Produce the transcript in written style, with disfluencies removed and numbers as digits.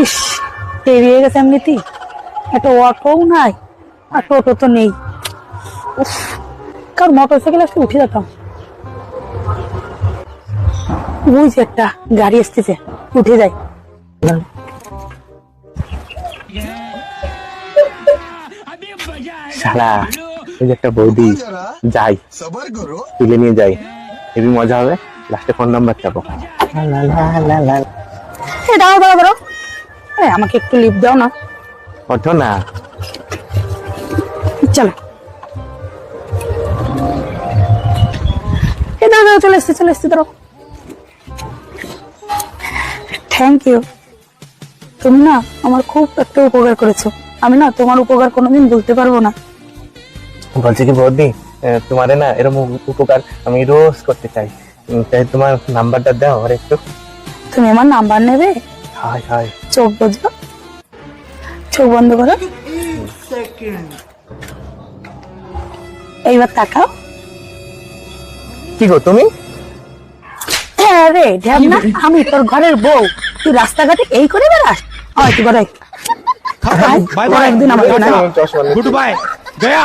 ইস, দেরি হয়ে গেছে এমনিতেই। একটা অটোও নাই, আর টোটো তো নেই। উফ, কার মোটর সাইকেল আসতে উঠে যেতাম। ওই যে একটা গাড়ি আসতেছে, উঠে যাই। শালা, এই যে একটা বৌদি, যাই তুলে নিয়ে যাই, হেবি মজা হবে। লাস্টে ফোন নাম্বার চাবো। দাঁড়াও দাঁড়াও দাঁড়াও, আমাকে একটু লিফট দাও না। ওঠো না। চলো, দাঁড়াও, চলে এসছি চলে এসছি, দাঁড়াও। থ্যাংক ইউ, তুমি না আমার খুব একটা উপকার করেছো। আমি না তোমার উপকার কোনোদিন ভুলতে পারবো না। বলছি কি বৌদি, তোমারে না এরকম উপকার আমি রোজ করতে চাই। তাই তোমার নাম্বারটা দাও আর একটু। তুমি আমার নাম্বার নেবে? High high. চোখ বুঝো, চোখ বন্ধ করো, এইবার তাকাও। কি গো তুমি? হ্যাঁ রে ঢ্যাবনা, আমি তোর ঘরের বউ, তুই রাস্তাঘাটে এই করে বেড়াস। তুই ঘরে একদিন আমার চশমা গয়া।